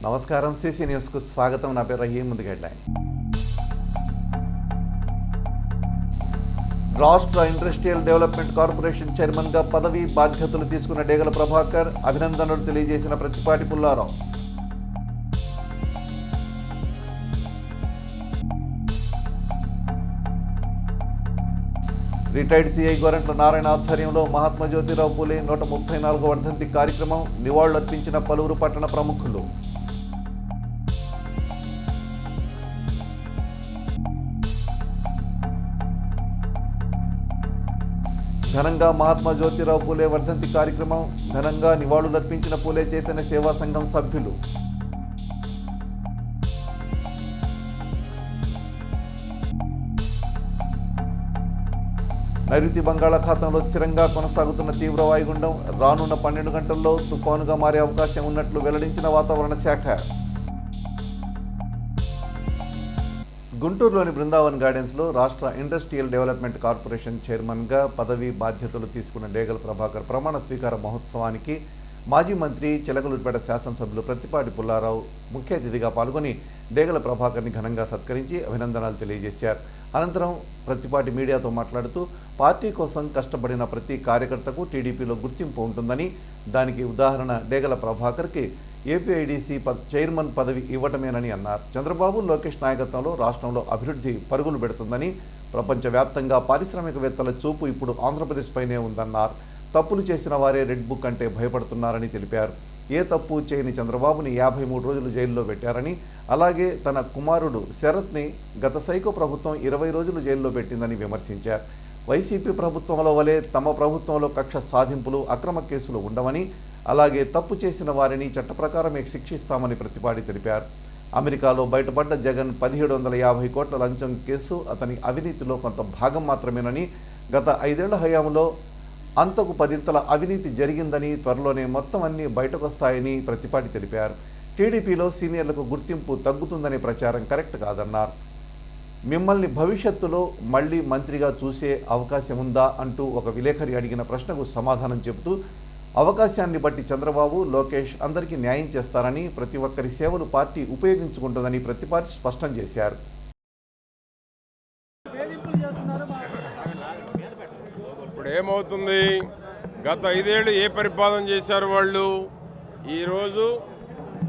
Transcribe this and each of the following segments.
నమస్కారం సిసి న్యూస్కు స్వాగతం. నా పేరు రహీం. ముందుగా హెడ్లైన్. రాష్ట్ర ఇండస్ట్రియల్ డెవలప్మెంట్ కార్పొరేషన్ చైర్మన్గా పదవి బాధ్యతలు తీసుకున్న డేగల ప్రభాకర్ అభినందనలు తెలియజేసిన ప్రతిపాటి పుల్లారావు. రిటైర్డ్ సిఐ గోరంట్ల నారాయణ ఆధ్వర్యంలో మహాత్మా జ్యోతిరావు పూలే 134వ వర్ధంతి కార్యక్రమం. నివాళులర్పించిన పలువురు పట్టణ ప్రముఖులు. ఘనంగా మహాత్మా జ్యోతిరావు పూలే వర్ధంతి కార్యక్రమం. ఘనంగా నివాళులర్పించిన పూలే చైతన్య సేవా సంఘం సభ్యులు. నైరుతి బంగాళాఖాతంలో స్థిరంగా కొనసాగుతున్న తీవ్ర వాయుగుండం రానున్న 12 గంటల్లో తుఫానుగా మారే అవకాశం ఉన్నట్లు వెల్లడించిన వాతావరణ శాఖ. గుంటూరులోని బృందావన్ గార్డెన్స్లో రాష్ట్ర ఇండస్ట్రియల్ డెవలప్మెంట్ కార్పొరేషన్ చైర్మన్గా పదవి బాధ్యతలు తీసుకున్న డేగల ప్రభాకర్ ప్రమాణ స్వీకార మహోత్సవానికి మాజీ మంత్రి చిలకలూరిపేట శాసనసభ్యులు ప్రతిపాటి పుల్లారావు ముఖ్య అతిథిగా పాల్గొని డేగల ప్రభాకర్ని ఘనంగా సత్కరించి అభినందనలు తెలియజేశారు. అనంతరం ప్రతిపాటి మీడియాతో మాట్లాడుతూ పార్టీ కోసం కష్టపడిన ప్రతి కార్యకర్తకు టీడీపీలో గుర్తింపు ఉంటుందని, దానికి ఉదాహరణ డేగల ప్రభాకర్కి ఏపీఐడిసి చైర్మన్ పదవి ఇవ్వటమేనని అన్నారు. చంద్రబాబు లోకేష్ నాయకత్వంలో రాష్ట్రంలో అభివృద్ధి పరుగులు పెడుతుందని, ప్రపంచవ్యాప్తంగా పారిశ్రామికవేత్తల చూపు ఇప్పుడు ఆంధ్రప్రదేశ్ పైనే ఉందన్నారు. తప్పులు చేసిన వారే రెడ్ బుక్ అంటే భయపడుతున్నారని తెలిపారు. ఏ తప్పు చేయని చంద్రబాబుని 53 రోజులు జైల్లో పెట్టారని, అలాగే తన కుమారుడు శరత్ని గత సైకో ప్రభుత్వం 20 రోజులు జైల్లో పెట్టిందని విమర్శించారు. వైసీపీ ప్రభుత్వంలో వలె తమ ప్రభుత్వంలో కక్ష సాధింపులు, అక్రమ కేసులు ఉండవని, అలాగే తప్పు చేసిన వారిని చట్ట ప్రకారమే శిక్షిస్తామని ప్రతిపాటి తెలిపారు. అమెరికాలో బయటపడ్డ జగన్ 1750 కోట్ల లంచం కేసు అతని అవినీతిలో కొంత భాగం మాత్రమేనని, గత 5 ఏళ్ల హయాంలో అంతకు 10 అవినీతి జరిగిందని, త్వరలోనే మొత్తం అన్నీ బయటకొస్తాయని ప్రతిపాటి తెలిపారు. టీడీపీలో సీనియర్లకు గుర్తింపు తగ్గుతుందనే ప్రచారం కరెక్ట్ కాదన్నారు. మిమ్మల్ని భవిష్యత్తులో మళ్లీ మంత్రిగా చూసే అవకాశం ఉందా అంటూ ఒక విలేకరి అడిగిన ప్రశ్నకు సమాధానం చెబుతూ, అవకాశాన్ని బట్టి చంద్రబాబు, లోకేష్ అందరికీ న్యాయం చేస్తారని, ప్రతి ఒక్కరి సేవలు పార్టీ ఉపయోగించుకుంటుందని ప్రతిపాటి స్పష్టం చేశారు. ఇప్పుడు ఏమవుతుంది, గత 5 ఏళ్ళు ఏ పరిపాలన చేశారు వాళ్ళు? ఈరోజు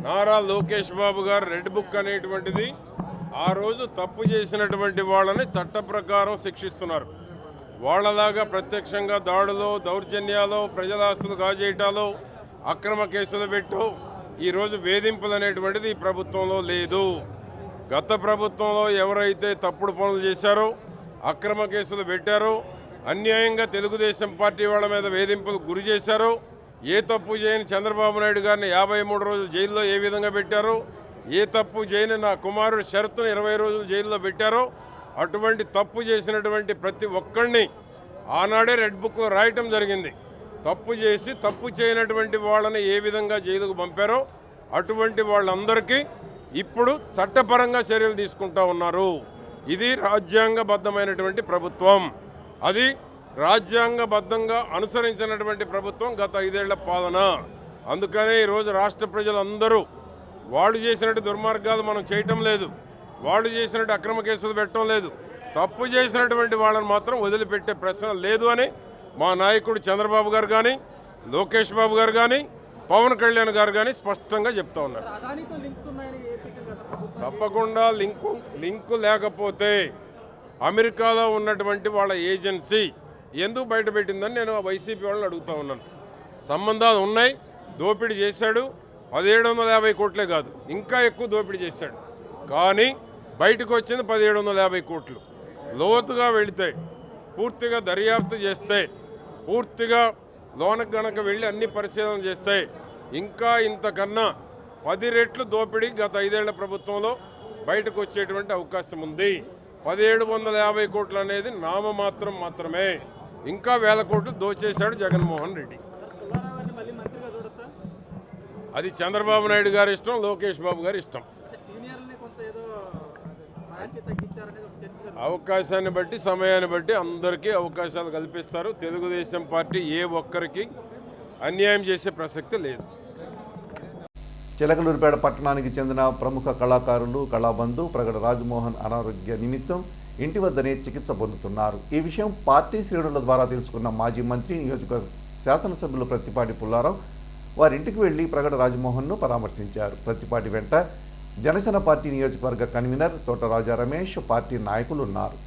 నారా లోకేష్ బాబు గారు రెడ్ బుక్ అనేటువంటిది ఆ రోజు తప్పు చేసినటువంటి వాళ్ళని చట్ట ప్రకారం శిక్షిస్తున్నారు. వాళ్ళలాగా ప్రత్యక్షంగా దాడులు, దౌర్జన్యాలు, ప్రజల ఆస్తులు కాజేయటాలు, అక్రమ కేసులు పెట్టు ఈరోజు వేధింపులు అనేటువంటిది ఈ ప్రభుత్వంలో లేదు. గత ప్రభుత్వంలో ఎవరైతే తప్పుడు పనులు చేశారో, అక్రమ కేసులు పెట్టారో, అన్యాయంగా తెలుగుదేశం పార్టీ వాళ్ళ మీద వేధింపులు గురి చేశారో, ఏ తప్పు చేయని చంద్రబాబు నాయుడు గారిని 53 రోజులు జైల్లో ఏ విధంగా పెట్టారో, ఏ తప్పు చేయని నా కుమారుడు షరతును 20 రోజులు జైల్లో పెట్టారో, అటువంటి తప్పు చేసినటువంటి ప్రతి ఒక్కరిని ఆనాడే రెడ్ బుక్లో రాయటం జరిగింది. తప్పు చేసి తప్పు చేయనటువంటి వాళ్ళని ఏ విధంగా జైలుకు పంపారో అటువంటి వాళ్ళందరికీ ఇప్పుడు చట్టపరంగా చర్యలు తీసుకుంటా ఉన్నారు. ఇది రాజ్యాంగబద్ధమైనటువంటి ప్రభుత్వం. అది రాజ్యాంగబద్ధంగా అనుసరించినటువంటి ప్రభుత్వం గత 5 ఏళ్ల పాలన. అందుకనే ఈరోజు రాష్ట్ర ప్రజలందరూ వాళ్ళు చేసినట్టు దుర్మార్గాలు మనం చేయటం లేదు, వాళ్ళు చేసినట్టు అక్రమ కేసులు పెట్టడం లేదు, తప్పు చేసినటువంటి వాళ్ళని మాత్రం వదిలిపెట్టే ప్రశ్న లేదు అని మా నాయకుడు చంద్రబాబు గారు కానీ, లోకేష్ బాబు గారు కానీ, పవన్ కళ్యాణ్ గారు కానీ స్పష్టంగా చెప్తా ఉన్నారు. తప్పకుండా లింకు లేకపోతే అమెరికాలో ఉన్నటువంటి వాళ్ళ ఏజెన్సీ ఎందుకు బయటపెట్టిందని నేను వైసీపీ వాళ్ళని అడుగుతూ ఉన్నాను. సంబంధాలు ఉన్నాయి, దోపిడీ చేశాడు. 1750 కోట్లే కాదు, ఇంకా ఎక్కువ దోపిడీ చేశాడు. కానీ బయటకు వచ్చింది 1750 కోట్లు. లోతుగా వెళితే, పూర్తిగా దర్యాప్తు చేస్తే, పూర్తిగా లోనకు గనక వెళ్ళి అన్ని పరిశీలన చేస్తే ఇంకా ఇంతకన్నా 10 రెట్లు దోపిడీ గత 5 ఏళ్ల ప్రభుత్వంలో బయటకు వచ్చేటువంటి అవకాశం ఉంది. 1750 కోట్లు అనేది నామమాత్రం మాత్రమే. ఇంకా 1000 కోట్లు దోచేశాడు జగన్మోహన్ రెడ్డి. అది చంద్రబాబు నాయుడు గారి ఇష్టం, లోకేష్ బాబు గారి ఇష్టం. అవకాశాన్ని బట్టి, సమయాన్ని బట్టి అందరికీ అవకాశాలు కల్పిస్తారు. తెలుగుదేశం పార్టీ ఏ ఒక్కరికి అన్యాయం చేసే ప్రసక్తి లేదు. చిలకలూరిపేట పట్టణానికి చెందిన ప్రముఖ కళాకారులు కళాబంధు ప్రగడ రాజమోహన్ అనారోగ్య నిమిత్తం ఇంటి వద్దనే చికిత్స పొందుతున్నారు. ఈ విషయం పార్టీ శ్రేణుల ద్వారా తెలుసుకున్న మాజీ మంత్రి నియోజకవర్గ శాసనసభ్యులు ప్రత్తిపాటి పుల్లారావు వారింటికి వెళ్లి ప్రగడ రాజమోహన్ను పరామర్శించారు. ప్రత్తిపాటి వెంట జనసేన పార్టీ నియోజకవర్గ కన్వీనర్ తోట రాజా రమేష్, పార్టీ నాయకులు ఉన్నారు.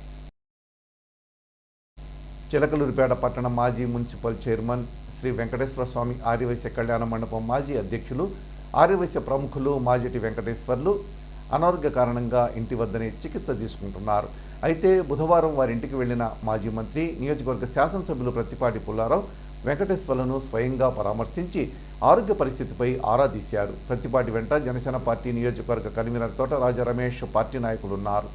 చిలకలూరిపేట పట్టణ మాజీ మున్సిపల్ చైర్మన్ శ్రీ వెంకటేశ్వర స్వామి ఆర్యవైశ్య కళ్యాణ మండపం మాజీ అధ్యక్షులు, ఆర్యవైశ్య ప్రముఖులు మాజటి వెంకటేశ్వర్లు అనారోగ్య కారణంగా ఇంటి వద్దనే చికిత్స తీసుకుంటున్నారు. అయితే బుధవారం వారింటికి వెళ్లిన మాజీ మంత్రి నియోజకవర్గ శాసనసభ్యులు ప్రత్తిపాటి పుల్లారావు వెంకటేశ్వర్లను స్వయంగా పరామర్శించి ఆరోగ్య పరిస్థితిపై ఆరా తీశారు. ప్రత్తిపాటి వెంట జనసేన పార్టీ నియోజకవర్గ కన్వీనర్ తోట రాజా రమేష్, పార్టీ నాయకులు ఉన్నారు.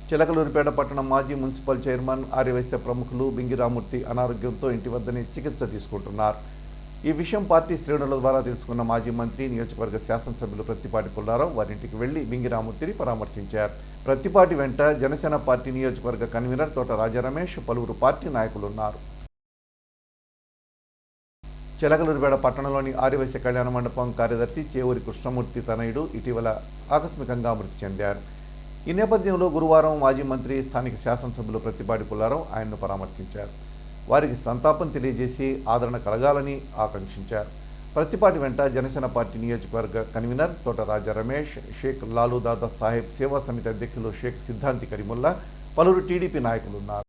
చిలకలూరిపేట పట్టణం మాజీ మున్సిపల్ చైర్మన్ ఆర్యవైశ్య ప్రముఖులు బింగిరామూర్తి అనారోగ్యంతో ఇంటి వద్దనే చికిత్స తీసుకుంటున్నారు. ఈ విషయం పార్టీ శ్రేణుల ద్వారా తెలుసుకున్న మాజీ మంత్రి నియోజకవర్గ శాసనసభ్యులు ప్రత్తిపాటి పుల్లారావు వారింటికి వెళ్లి బింగిరామూర్తిని పరామర్శించారు. ప్రత్తిపాటి వెంట జనసేన పార్టీ నియోజకవర్గ కన్వీనర్ తోట రాజా రమేష్, పలువురు పార్టీ నాయకులు ఉన్నారు. చిలకలూరిపేట పట్టణంలోని ఆర్యవైశ్య కళ్యాణ మండపం కార్యదర్శి చేవూరి కృష్ణమూర్తి తనయుడు ఇటీవల ఆకస్మికంగా మృతి చెందారు. ఈ నేపథ్యంలో గురువారం మాజీ మంత్రి స్థానిక శాసనసభ్యులు ప్రత్తిపాటి పుల్లారావు ఆయన్ను పరామర్శించారు. వారికి సంతాపం తెలియజేసి ఆదరణ కలగాలని ఆకాంక్షించారు. ప్రత్తిపాటి వెంట జనసేన పార్టీ నియోజకవర్గ కన్వీనర్ తోట రాజా రమేష్, షేక్ లాలూ దాదా సాహెబ్ సేవా సమితి అధ్యక్షులు షేక్ సిద్ధాంతి కరీముల్లా, పలువురు టీడీపీ నాయకులు ఉన్నారు.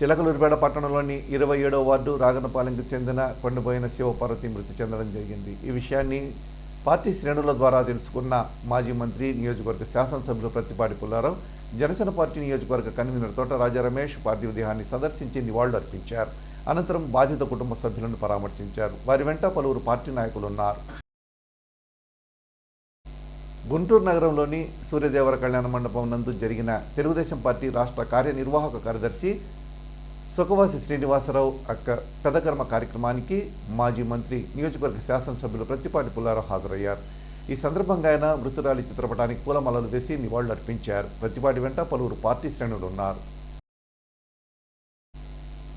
చిలకలూరిపేట పట్టణంలోని 27వ వార్డు రాగనపాలెంకు చెందిన కొండబోయిన శివపార్వతి మృతి చెందడం జరిగింది. ఈ విషయాన్ని పార్టీ శ్రేణుల ద్వారా తెలుసుకున్న మాజీ మంత్రి నియోజకవర్గ శాసనసభ్యులు ప్రత్తిపాటి పుల్లారావు జనసేన పార్టీ నియోజకవర్గ కన్వీనర్ తోట రాజా రమేష్ పార్థివ దేహాన్ని సందర్శించి నివాళులు అర్పించారు. అనంతరం బాధిత కుటుంబ సభ్యులను పరామర్శించారు. వారి వెంట పలువురు పార్టీ నాయకులు ఉన్నారు. గుంటూరు నగరంలోని సూర్యదేవర కళ్యాణ మండపం నందు జరిగిన తెలుగుదేశం పార్టీ రాష్ట్ర కార్యనిర్వాహక కార్యదర్శి సుఖవాసి శ్రీనివాసరావు పెదకర్మ కార్యక్రమానికి మాజీ మంత్రి నియోజకవర్గ శాసనసభ్యులు ప్రత్తిపాటి పుల్లారావు హాజరయ్యారు. ఈ సందర్భంగా ఆయన మృతురాలి చిత్రపటానికి పూలమాలలు వేసి నివాళులు అర్పించారు. ప్రత్తిపాటి వెంట పలువురు పార్టీ శ్రేణులు ఉన్నారు.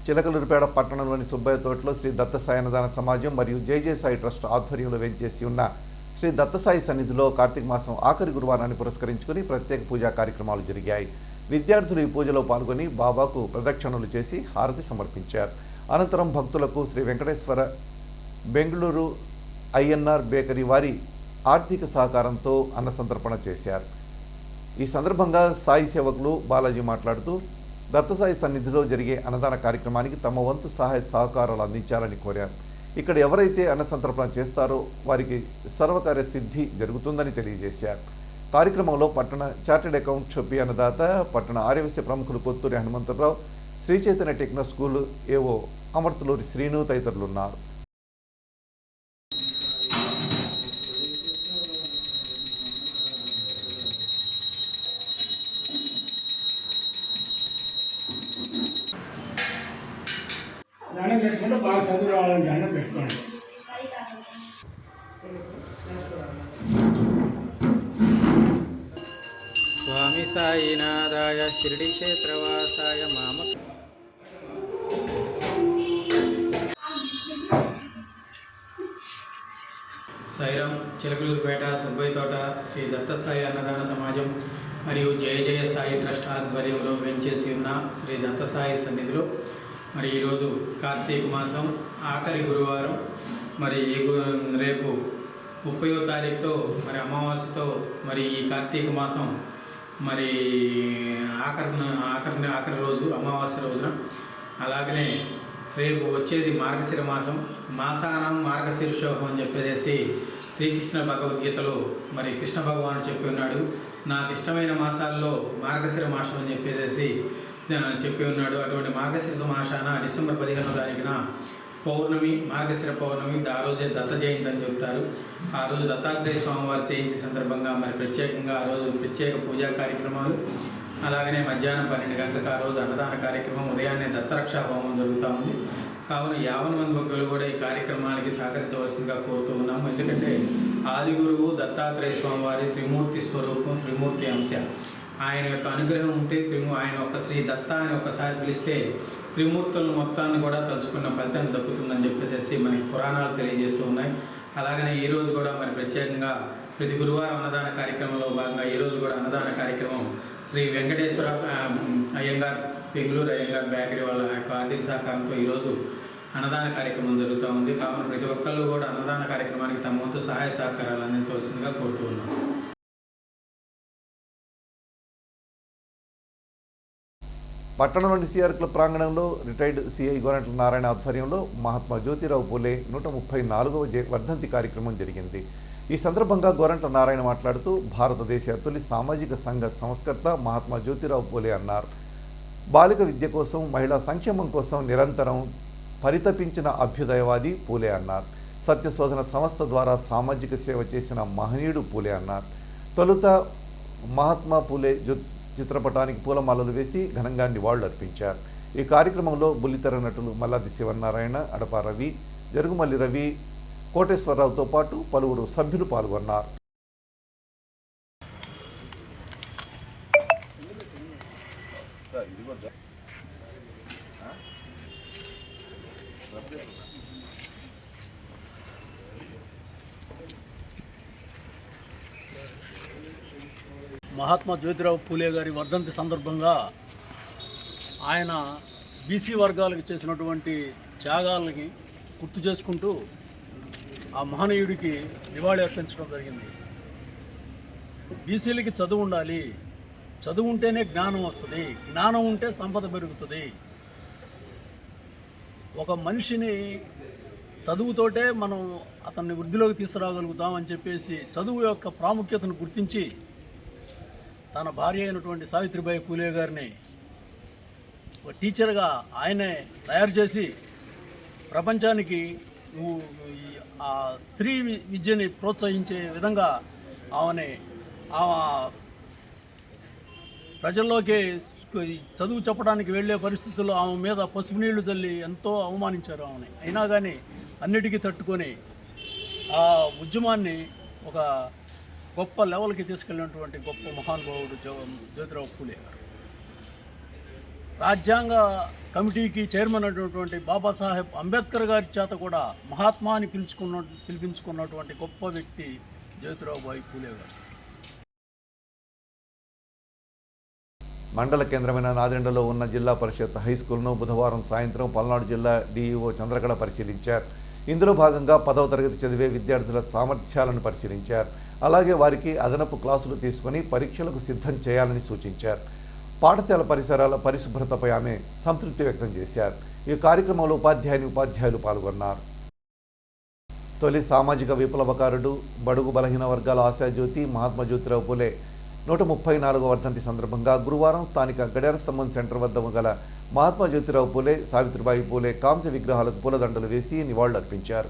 చిలకలూరిపేట పట్టణంలోని సుబ్బయ్య తోటలో శ్రీ దత్తసాయి అన్నదాన సమాజం మరియు జయజయసాయి ట్రస్ట్ ఆధ్వర్యంలో వేంచేసి ఉన్న శ్రీ దత్తసాయి సన్నిధిలో కార్తీక మాసం ఆఖరి గురువారాన్ని పురస్కరించుకుని ప్రత్యేక పూజా కార్యక్రమాలు జరిగాయి. విద్యార్థులు ఈ పూజలో పాల్గొని బాబాకు ప్రదక్షిణలు చేసి హారతి సమర్పించారు. అనంతరం భక్తులకు శ్రీ వెంకటేశ్వర బెంగళూరు ఐఎన్ఆర్ బేకరీ వారి ఆర్థిక సహకారంతో అన్నసంతర్పణ చేశారు. ఈ సందర్భంగా సాయి సేవకులు బాలాజీ మాట్లాడుతూ దత్తసాయి సన్నిధిలో జరిగే అన్నదాన కార్యక్రమానికి తమ వంతు సహాయ సహకారాలు అందించాలని కోరారు. ఇక్కడ ఎవరైతే అన్నసంతర్పణ చేస్తారో వారికి సర్వకార్య సిద్ధి జరుగుతుందని తెలియజేశారు. కార్యక్రమంలో పట్టణ చార్టెడ్ అకౌంట్ షొప్పి అన్నదాత, పట్టణ ఆర్యవైశ్య ప్రముఖులు కొత్తూరి హనుమంతరావు, శ్రీ చైతన్య టెక్నో స్కూల్ ఏవో అమర్తులూరి శ్రీను తదితరులు ఉన్నారు. దండం పెట్టుకుంటే బాగా చదువు రావాలని దండం పెట్టుకోండి. స్వామి సాయినాథాయ షిరిడి క్షేత్రవాసాయ మామ సాయిరాం చిలకలూరుపేట సుబ్బయ్య తోట శ్రీ దత్తసాయి అన్నదాన సమాజం మరియు జయ జయ సాయి ట్రస్ట్ ఆధ్వర్యంలో వెంచేసి ఉన్న శ్రీ దత్తసాయి సన్నిధిలో మరి ఈరోజు కార్తీక మాసం ఆఖరి గురువారం, మరి రేపు 30వ తారీఖుతో మరి అమావాస్యతో మరి ఈ కార్తీక మాసం మరి ఆఖరి రోజు అమావాస్య రోజున, అలాగనే రేపు వచ్చేది మార్గశిర మాసం. మాసానం మార్గశీర్షోహం అని చెప్పేసి శ్రీకృష్ణ భగవద్గీతలో మరి కృష్ణ భగవానుడు చెప్పి ఉన్నాడు. నాకు ఇష్టమైన మాసాల్లో మార్గశిర మాసం అని చెప్పేసి చెప్పి ఉన్నాడు. అటువంటి మార్గశిర మాసాన డిసెంబర్ 15వ తారీఖున పౌర్ణమి, మార్గశిర పౌర్ణమి, ఆ రోజే దత్త జయంతి అని చెప్తారు. ఆ రోజు దత్తాత్రేయ స్వామివారి జయంతి సందర్భంగా మరి ప్రత్యేకంగా ఆ రోజు ప్రత్యేక పూజా కార్యక్రమాలు, అలాగనే మధ్యాహ్నం 12 గంటలకు ఆ రోజు అన్నదాన కార్యక్రమం, ఉదయాన్నే దత్తరక్షా హోమం జరుగుతూ ఉంది. కావున 50 మంది భక్తులు కూడా ఈ కార్యక్రమానికి సహకరించవలసిందిగా కోరుతూ ఉన్నాము. ఎందుకంటే ఆది గురువు దత్తాత్రేయ స్వామివారి త్రిమూర్తి స్వరూపం, త్రిమూర్తి అంశ. ఆయన యొక్క అనుగ్రహం ఉంటే ఆయన ఒక శ్రీ దత్త అని ఒక్కసారి పిలిస్తే త్రిమూర్తుల మొత్తాన్ని కూడా తలుచుకున్న ఫలితం దక్కుతుందని చెప్పేసి మనకి పురాణాలు తెలియజేస్తూ ఉన్నాయి. అలాగనే ఈరోజు కూడా మరి ప్రత్యేకంగా ప్రతి గురువారం అన్నదాన కార్యక్రమంలో భాగంగా ఈరోజు కూడా అన్నదాన కార్యక్రమం శ్రీ వెంకటేశ్వర అయ్యంగార్ బెంగళూరు అయ్యంగార్ బేకరీ వాళ్ళ యొక్క ఆర్థిక సహకారంతో ఈరోజు అన్నదాన కార్యక్రమం జరుగుతూ ఉంది. కావున ప్రతి ఒక్కళ్ళు కూడా అన్నదాన కార్యక్రమానికి తమ వంతు సహాయ సహకారాలు అందించవలసిందిగా కోరుతూ ఉన్నాం. పట్టణంలోని సిఆర్ క్లబ్ ప్రాంగణంలో రిటైర్డ్ సిఐ గోరంట్ల నారాయణ ఆధ్వర్యంలో మహాత్మా జ్యోతిరావు పూలే 134వ వర్ధంతి కార్యక్రమం జరిగింది. ఈ సందర్భంగా గోరంట్ల నారాయణ మాట్లాడుతూ భారతదేశ తొలి సామాజిక సంఘ సంస్కర్త మహాత్మా జ్యోతిరావు పూలే అన్నారు. బాలిక విద్య కోసం, మహిళా సంక్షేమం కోసం నిరంతరం పరితపించిన అభ్యుదయవాది పూలే అన్నారు. సత్యశోధన సంస్థ ద్వారా సామాజిక సేవ చేసిన మహనీయుడు పూలే అన్నారు. తొలుత మహాత్మా పూలే చిత్రపటానికి పూలమాలలు వేసి ఘనంగా నివాళులు అర్పించారు. ఈ కార్యక్రమంలో బుల్లితెర నటులు మల్లాది శివనారాయణ, అడప రవి, జరుగుమల్లి రవి, కోటేశ్వరరావుతో పాటు పలువురు సభ్యులు పాల్గొన్నారు. మహాత్మా జ్యోతిరావు పూలే గారి వర్ధంతి సందర్భంగా ఆయన బీసీ వర్గాలకు చేసినటువంటి త్యాగాలకి గుర్తు చేసుకుంటూ ఆ మహనీయుడికి నివాళి అర్పించడం జరిగింది. బీసీలకి చదువు ఉండాలి, చదువు ఉంటేనే జ్ఞానం వస్తుంది, జ్ఞానం ఉంటే సంపద పెరుగుతుంది. ఒక మనిషిని చదువుతోటే మనం అతన్ని వృద్ధిలోకి తీసుకురాగలుగుతాం అని చెప్పేసి చదువు యొక్క ప్రాముఖ్యతను గుర్తించి తన భార్య అయినటువంటి సావిత్రిబాయి పూలే గారిని ఒక టీచర్గా ఆయనే తయారు చేసి ప్రపంచానికి ఆ స్త్రీ విద్యని ప్రోత్సహించే విధంగా ఆమె ప్రజల్లోకి చదువు చెప్పడానికి వెళ్ళే పరిస్థితుల్లో ఆమె మీద పసుపు నీళ్లు చల్లి ఎంతో అవమానించారు ఆమెని. అయినా కానీ అన్నిటికీ తట్టుకొని ఆ ఉద్యమాన్ని ఒక గొప్ప లెవెల్కి తీసుకెళ్ళినటువంటి గొప్ప మహానుభావుడు జ్యోతిరావు పూలే గారు. రాజ్యాంగ కమిటీకి చైర్మన్ అయినటువంటి బాబాసాహెబ్ అంబేద్కర్ గారి చేత కూడా మహాత్మాని పిలిపించుకున్నటువంటి గొప్ప వ్యక్తి జ్యోతిరావుబాయి పూలే గారు. మండల కేంద్రమైన నాదెండలో ఉన్న జిల్లా పరిషత్ హైస్కూల్ను బుధవారం సాయంత్రం పల్నాడు జిల్లా డీఈఓ చంద్రకళ పరిశీలించారు. ఇందులో భాగంగా 10వ తరగతి చదివే విద్యార్థుల సామర్థ్యాలను పరిశీలించారు. అలాగే వారికి అదనపు క్లాసులు తీసుకుని పరీక్షలకు సిద్ధం చేయాలని సూచించారు. పాఠశాల పరిసరాల పరిశుభ్రతపై ఆమె సంతృప్తి వ్యక్తం చేశారు. ఈ కార్యక్రమంలో ఉపాధ్యాయులు పాల్గొన్నారు. తొలి సామాజిక విప్లవకారుడు, బడుగు బలహీన వర్గాల ఆశాజ్యోతి మహాత్మా జ్యోతిరావు పూలే 134వ వర్ధంతి సందర్భంగా గురువారం స్థానిక గడియార స్తంభం సెంటర్ వద్ద గల మహాత్మా జ్యోతిరావు పూలే, సావిత్రిబాయి పూలే కాంస్య విగ్రహాలకు పూలదండలు వేసి నివాళులు అర్పించారు.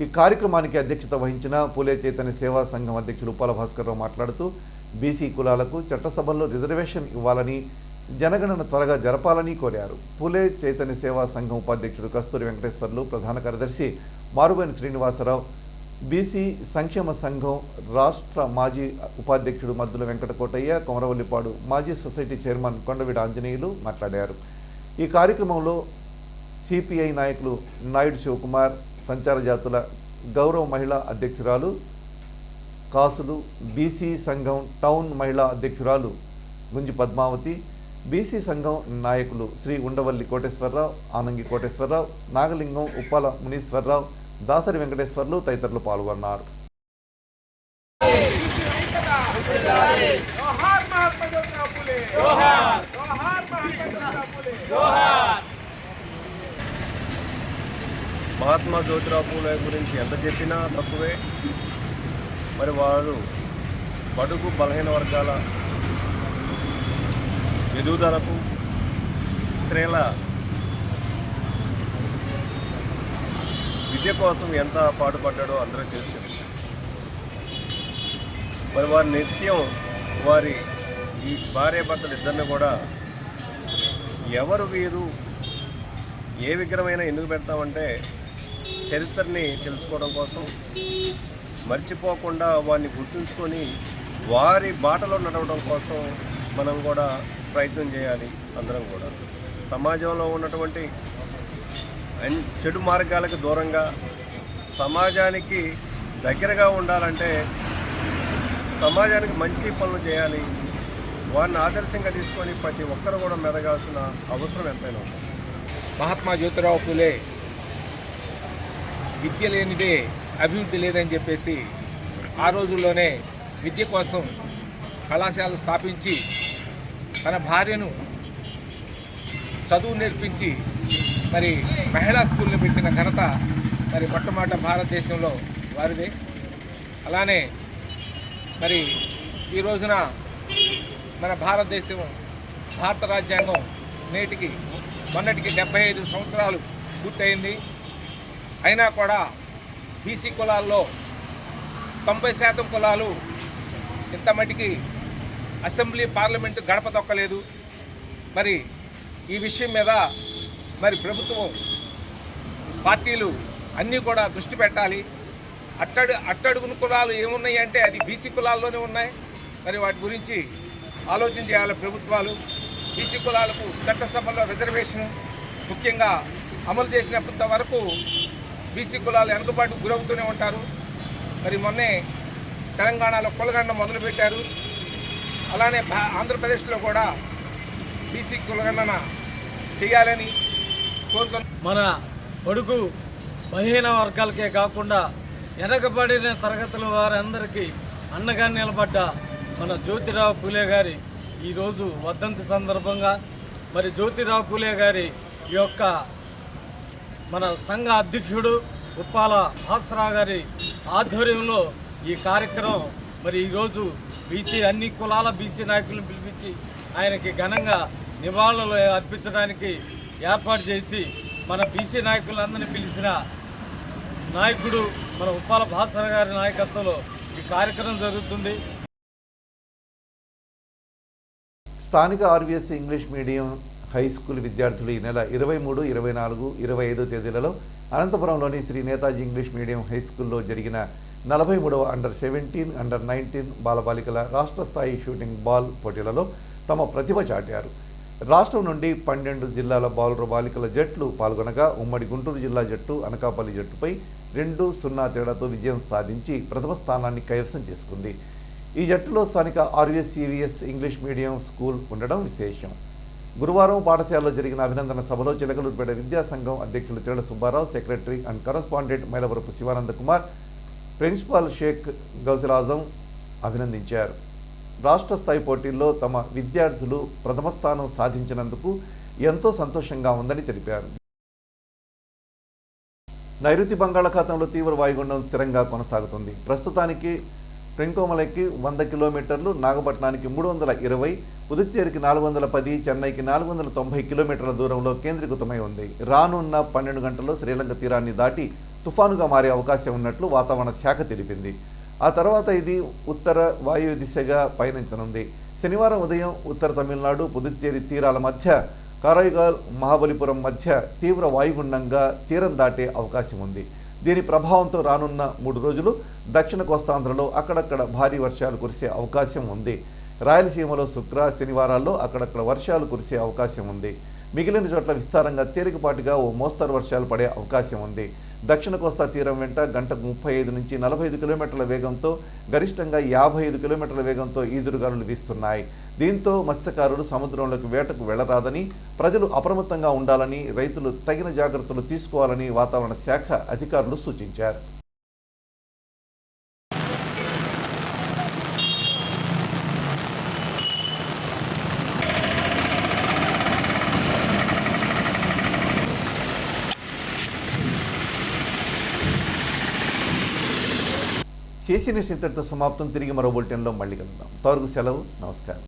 ఈ కార్యక్రమానికి అధ్యక్షత వహించిన పూలే చైతన్య సేవా సంఘం అధ్యక్షులు ఉప్పాల భాస్కర్రావు మాట్లాడుతూ బీసీ కులాలకు చట్టసభల్లో రిజర్వేషన్ ఇవ్వాలని, జనగణన త్వరగా జరపాలని కోరారు. పూలే చైతన్య సేవా సంఘం ఉపాధ్యక్షుడు కస్తూరి వెంకటేశ్వర్లు, ప్రధాన కార్యదర్శి మారుబోయిన శ్రీనివాసరావు, బీసీ సంక్షేమ సంఘం రాష్ట్ర మాజీ ఉపాధ్యక్షుడు మద్దుల వెంకటకోటయ్య, కొమరవల్లిపాడు మాజీ సొసైటీ చైర్మన్ కొండవీడ ఆంజనేయులు మాట్లాడారు. ఈ కార్యక్రమంలో సిపిఐ నాయకులు నాయుడు శివకుమార్, సంచార జాతుల గౌరవ మహిళా అధ్యక్షురాలు కాసులు, బీసీ సంఘం టౌన్ మహిళా అధ్యక్షురాలు గుంజి పద్మావతి, బీసీ సంఘం నాయకులు శ్రీ ఉండవల్లి కోటేశ్వరరావు, ఆనంగి కోటేశ్వరరావు, నాగలింగం, ఉప్పాల మునీశ్వరరావు, దాసరి వెంకటేశ్వర్లు తదితరులు పాల్గొన్నారు. మహాత్మా జ్యోతిరావు పూలే గురించి ఎంత చెప్పినా తక్కువే. మరి వారు బడుగు బలహీన వర్గాల ఎదుగుదలకు, స్త్రీల విద్య కోసం ఎంత పాటుపడ్డాడో అందరూ తెలుసు. మరి వారి నిత్యం వారి ఈ భార్యాభర్తలు ఇద్దరిని కూడా ఎవరు వీరు, ఏ విగ్రహమైనా ఎందుకు పెడతామంటే చరిత్రని తెలుసుకోవడం కోసం, మర్చిపోకుండా వారిని గుర్తుంచుకొని వారి బాటలో నడవడం కోసం మనం కూడా ప్రయత్నం చేయాలి అందరం కూడా. సమాజంలో ఉన్నటువంటి చెడు మార్గాలకు దూరంగా సమాజానికి దగ్గరగా ఉండాలంటే సమాజానికి మంచి పనులు చేయాలి. వారిని ఆదర్శంగా తీసుకొని ప్రతి ఒక్కరు కూడా మెదగాల్సిన అవసరం ఎంతైనా ఉంది. మహాత్మా జ్యోతిరావు పూలే విద్య లేనిదే అభివృద్ధి లేదని చెప్పేసి ఆ రోజుల్లోనే విద్య కోసం కళాశాలలు స్థాపించి తన భార్యను చదువు నేర్పించి మరి మహిళా స్కూల్ని పెట్టిన ఘనత మరి మొట్టమొదట భారతదేశంలో వారిదే. అలానే మరి ఈ రోజున మన భారతదేశం భారత రాజ్యాంగం మొన్నటికి 75 సంవత్సరాలు పూర్తయింది. అయినా కూడా బీసీ కులాల్లో 90% కులాలు ఇంత మటుకి అసెంబ్లీ పార్లమెంటు గడప తొక్కలేదు. మరి ఈ విషయం మీద మరి ప్రభుత్వం పార్టీలు అన్నీ కూడా దృష్టి పెట్టాలి. అట్టడుగున కులాలు ఏమున్నాయి అంటే అది బీసీ కులాల్లోనే ఉన్నాయి. మరి వాటి గురించి ఆలోచన చేయాలి ప్రభుత్వాలు. బీసీ కులాలకు చట్టసభల్లో రిజర్వేషన్ ముఖ్యంగా అమలు చేసినంత వరకు బీసీ కులాలు వెనుకబాటుకు గురవుతూనే ఉంటారు. మరి మొన్నే తెలంగాణలో కులగణన మొదలుపెట్టారు. అలానే ఆంధ్రప్రదేశ్లో కూడా బీసీ కులగణన చేయాలని కోరుతున్నాం. మన బడుగు బలహీన వర్గాలకే కాకుండా వెనకబడిన తరగతుల వారందరికీ అండగా నిలబడ్డ మన జ్యోతిరావు పూలే గారి ఈరోజు వర్ధంతి సందర్భంగా మరి జ్యోతిరావు పూలే గారి ఈ యొక్క మన సంఘ అధ్యక్షుడు ఉప్పాల భాస్కరరావు గారి ఆధ్వర్యంలో ఈ కార్యక్రమం మరి ఈరోజు అన్ని కులాల బీసీ నాయకులను పిలిపించి ఆయనకి ఘనంగా నివాళులు అర్పించడానికి ఏర్పాటు చేసి మన బీసీ నాయకులందరినీ పిలిచిన నాయకుడు మన ఉప్పాల భాస్కరరావు గారి నాయకత్వంలో ఈ కార్యక్రమం జరుగుతుంది. స్థానిక RVS English medium high school విద్యార్థులు ఈ నెల 23, 24, 25 తేదీలలో అనంతపురంలోని Shri Netaji English medium high స్కూల్లో జరిగిన 43వ అండర్-17, అండర్-19 బాలబాలికల రాష్ట్ర స్థాయి షూటింగ్ బాల్ పోటీలలో తమ ప్రతిభ చాటారు. రాష్ట్రం నుండి 12 జిల్లాల బాలుర బాలికల జట్లు పాల్గొనగా ఉమ్మడి గుంటూరు జిల్లా జట్టు అనకాపల్లి జట్టుపై 2-0 తేడాతో విజయం సాధించి ప్రథమ స్థానాన్ని కైవసం చేసుకుంది. ఈ జట్టులో స్థానిక ఆర్వీఎస్ ఇంగ్లీష్ మీడియం స్కూల్ ఉండడం విశేషం. గురువారం పాఠశాలలో జరిగిన అభినందన సభలో చిలకలూరుపేట విద్యాసంఘం అధ్యక్షులు Tirada Subbarao, secretary and correspondent Mylavarapu Sivananda Kumar, principal Shaik Gousirajam అభినందించారు. రాష్ట్ర స్థాయి పోటీల్లో తమ విద్యార్థులు ప్రథమ స్థానం సాధించినందుకు ఎంతో సంతోషంగా ఉందని తెలిపారు. నైరుతి బంగాళాఖాతంలో తీవ్ర వాయుగుండం స్థిరంగా కొనసాగుతుంది. ప్రస్తుతానికి ట్రింకోమలైకి 100 కిలోమీటర్లు, నాగపట్నానికి 320, పుదుచ్చేరికి 410, చెన్నైకి 490 కిలోమీటర్ల దూరంలో కేంద్రీకృతమై ఉంది. రానున్న 12 గంటల్లో శ్రీలంక తీరాన్ని దాటి తుఫానుగా మారే అవకాశం ఉన్నట్లు వాతావరణ శాఖ తెలిపింది. ఆ తర్వాత ఇది ఉత్తర వాయువ్య దిశగా పయనించనుంది. శనివారం ఉదయం ఉత్తర తమిళనాడు, పుదుచ్చేరి తీరాల మధ్య కారైకాల్, మహాబలిపురం మధ్య తీవ్ర వాయుగుండంగా తీరం దాటే అవకాశం ఉంది. దీని ప్రభావంతో రానున్న 3 రోజులు దక్షిణ కోస్తాంధ్రలో అక్కడక్కడ భారీ వర్షాలు కురిసే అవకాశం ఉంది. రాయలసీమలో శుక్ర, శనివారాల్లో అక్కడక్కడ వర్షాలు కురిసే అవకాశం ఉంది. మిగిలిన చోట్ల విస్తారంగా తేలికపాటిగా ఓ మోస్తరు వర్షాలు పడే అవకాశం ఉంది. దక్షిణ కోస్తా తీరం వెంట గంటకు 35 నుంచి 45 కిలోమీటర్ల వేగంతో, గరిష్టంగా 55 కిలోమీటర్ల వేగంతో ఈదురుగాలులు వీస్తున్నాయి. దీంతో మత్స్యకారులు సముద్రంలోకి వేటకు వెళ్లరాదని, ప్రజలు అప్రమత్తంగా ఉండాలని, రైతులు తగిన జాగ్రత్తలు తీసుకోవాలని వాతావరణ శాఖ అధికారులు సూచించారు. చేసిన చింతటితో సమాప్తం. తిరిగి మరో బులెటిన్లో మళ్ళీ కలుద్దాం. అంతవరకు సెలవు. నమస్కారం.